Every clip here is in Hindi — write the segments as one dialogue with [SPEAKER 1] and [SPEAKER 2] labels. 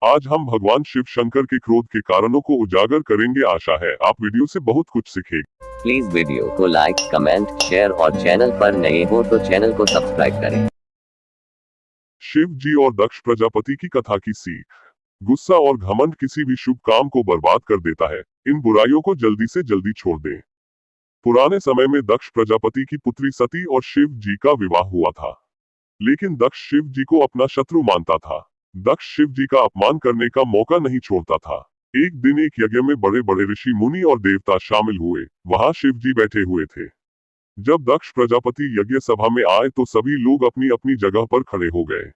[SPEAKER 1] आज हम भगवान शिव शंकर के क्रोध के कारणों को उजागर करेंगे। आशा है आप वीडियो से बहुत कुछ सीखेंगे।
[SPEAKER 2] प्लीज वीडियो को लाइक, कमेंट, शेयर और चैनल पर नए हो तो चैनल को सब्सक्राइब करें।
[SPEAKER 1] शिव जी और दक्ष प्रजापति की कथा की सीख। गुस्सा और घमंड किसी भी शुभ काम को बर्बाद कर देता है। इन बुराइयों को जल्दी से जल्दी छोड़ दें। पुराने समय में दक्ष प्रजापति की पुत्री सती और शिव जी का विवाह हुआ था, लेकिन दक्ष शिव जी को अपना शत्रु मानता था। दक्ष शिव जी का अपमान करने का मौका नहीं छोड़ता था। एक दिन एक यज्ञ में बड़े बड़े ऋषि, मुनि और देवता शामिल हुए। वहां शिव जी बैठे हुए थे। जब दक्ष प्रजापति यज्ञ सभा में आए तो सभी लोग अपनी अपनी जगह पर खड़े हो गए।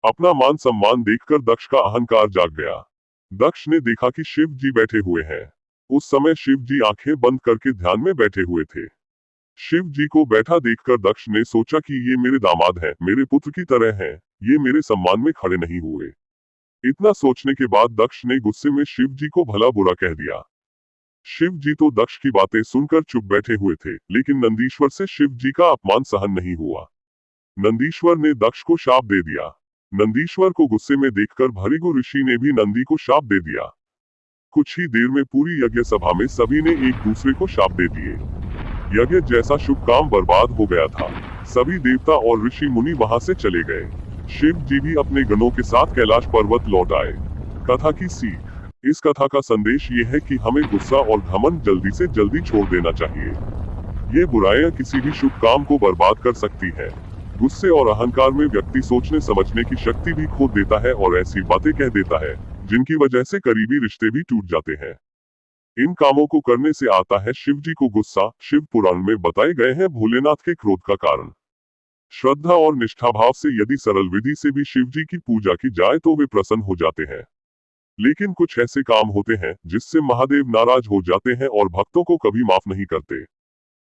[SPEAKER 1] अपना मान सम्मान देखकर दक्ष का अहंकार जाग गया। दक्ष ने देखा कि शिव जी बैठे हुए हैं। उस समय शिव जी आंखें बंद करके ध्यान में बैठे हुए थे। शिव जी को बैठा देखकर दक्ष ने सोचा कि ये मेरे दामाद हैं, मेरे पुत्र की तरह हैं, ये मेरे सम्मान में खड़े नहीं हुए। इतना सोचने के बाद दक्ष ने गुस्से में शिव जी को भला बुरा कह दिया। शिव जी तो दक्ष की बातें सुनकर चुप बैठे हुए थे, लेकिन नंदीश्वर से शिव जी का अपमान सहन नहीं हुआ। नंदीश्वर ने दक्ष को शाप दे दिया। नंदीश्वर को गुस्से में देखकर भृगु ऋषि ने भी नंदी को शाप दे दिया। कुछ ही देर में पूरी यज्ञ सभा में सभी ने एक दूसरे को शाप दे दिए। यज्ञ जैसा शुभ काम बर्बाद हो गया था। सभी देवता और ऋषि मुनि वहां से चले गए। शिव जी भी अपने गणों के साथ कैलाश पर्वत लौट आए। कथा की सीख। इस कथा का संदेश ये है कि हमें गुस्सा और घमंड जल्दी से जल्दी छोड़ देना चाहिए। ये बुराइयां किसी भी शुभ काम को बर्बाद कर सकती है। गुस्से और अहंकार में व्यक्ति सोचने समझने की शक्ति भी खो देता है और ऐसी बातें कह देता है जिनकी वजह से करीबी रिश्ते भी टूट जाते हैं। इन कामों को करने से आता है शिव जी को गुस्सा। शिव पुराण में बताए गए हैं भोलेनाथ के क्रोध का कारण। श्रद्धा और निष्ठा भाव से यदि सरल विधि से भी शिव जी की पूजा की जाए तो वे प्रसन्न हो जाते हैं। लेकिन कुछ ऐसे काम होते हैं जिससे महादेव नाराज हो जाते हैं और भक्तों को कभी माफ नहीं करते।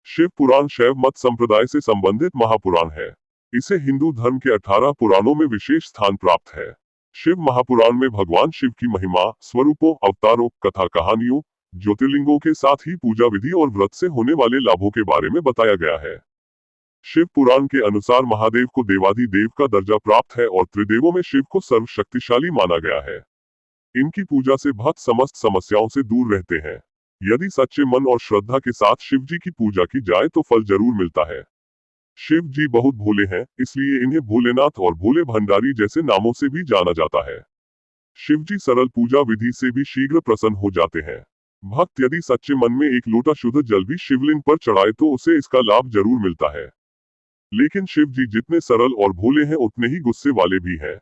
[SPEAKER 1] शिव पुराण शैव मत संप्रदाय से संबंधित महापुराण है। इसे हिंदू धर्म के 18 पुराणों में विशेष स्थान प्राप्त है। शिव महापुराण में भगवान शिव की महिमा, स्वरूपों, अवतारों, कथा कहानियों, ज्योतिर्लिंगों के साथ ही पूजा विधि और व्रत से होने वाले लाभों के बारे में बताया गया है। शिव पुराण के अनुसार महादेव को देवाधिदेव का दर्जा प्राप्त है और त्रिदेवों में शिव को सर्वशक्तिशाली माना गया है। इनकी पूजा से भक्त समस्त समस्याओं से दूर रहते हैं। यदि सच्चे मन और श्रद्धा के साथ शिव जी की पूजा की जाए तो फल जरूर मिलता है। शिव जी बहुत भोले हैं, इसलिए इन्हें भोलेनाथ और भोले भंडारी जैसे नामों से भी जाना जाता है। शिव जी सरल पूजा विधि से भी शीघ्र प्रसन्न हो जाते हैं। भक्त यदि सच्चे मन में एक लोटा शुद्ध जल भी शिवलिंग पर चढ़ाए तो उसे इसका लाभ जरूर मिलता है। लेकिन शिव जी जितने सरल और भोले हैं उतने ही गुस्से वाले भी हैं।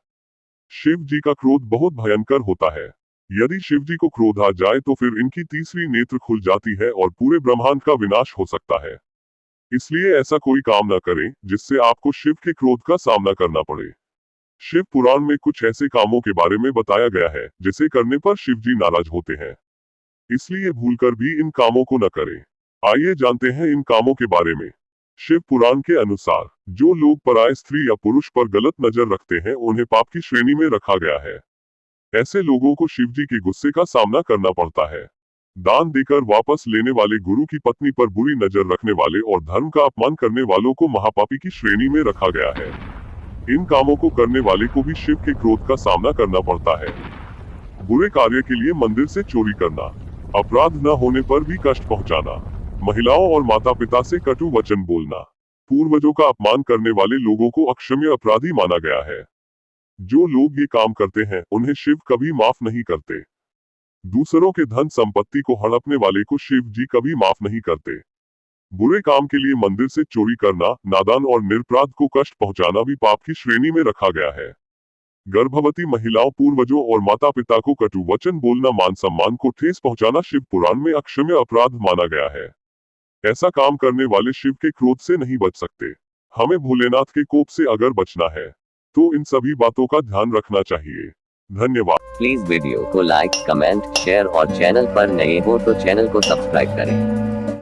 [SPEAKER 1] शिव जी का क्रोध बहुत भयंकर होता है। यदि शिव जी को क्रोध आ जाए तो फिर इनकी तीसरी नेत्र खुल जाती है और पूरे ब्रह्मांड का विनाश हो सकता है। इसलिए ऐसा कोई काम न करें जिससे आपको शिव के क्रोध का सामना करना पड़े। शिव पुराण में कुछ ऐसे कामों के बारे में बताया गया है जिसे करने पर शिव जी नाराज होते हैं, इसलिए भूलकर भी इन कामों को न करें। आइए जानते हैं इन कामों के बारे में। शिव पुराण के अनुसार जो लोग पराय स्त्री या पुरुष पर गलत नजर रखते हैं उन्हें पाप की श्रेणी में रखा गया है। ऐसे लोगों को शिव जी के गुस्से का सामना करना पड़ता है। दान देकर वापस लेने वाले, गुरु की पत्नी पर बुरी नजर रखने वाले और धर्म का अपमान करने वालों को महापापी की श्रेणी में रखा गया है। इन कामों को करने वाले को भी शिव के क्रोध का सामना करना पड़ता है। बुरे कार्य के लिए मंदिर से चोरी करना, अपराध न होने पर भी कष्ट पहुंचाना, महिलाओं और माता पिता से कटु वचन बोलना, पूर्वजों का अपमान करने वाले लोगों को अक्षम्य अपराधी माना गया है। जो लोग ये काम करते हैं उन्हें शिव कभी माफ नहीं करते। दूसरों के धन संपत्ति को हड़पने वाले को शिव जी कभी माफ नहीं करते। बुरे काम के लिए मंदिर से चोरी करना, नादान और निरपराध को कष्ट पहुंचाना भी पाप की श्रेणी में रखा गया है। गर्भवती महिलाओं, पूर्वजों और माता पिता को कटु वचन बोलना, मान सम्मान को ठेस पहुंचाना शिव पुराण में अक्षम्य अपराध माना गया है। ऐसा काम करने वाले शिव के क्रोध से नहीं बच सकते। हमें भोलेनाथ के कोप से अगर बचना है तो इन सभी बातों का ध्यान रखना चाहिए। धन्यवाद।
[SPEAKER 2] प्लीज वीडियो को लाइक, कमेंट, शेयर और चैनल पर नए हो तो चैनल को सब्सक्राइब करें।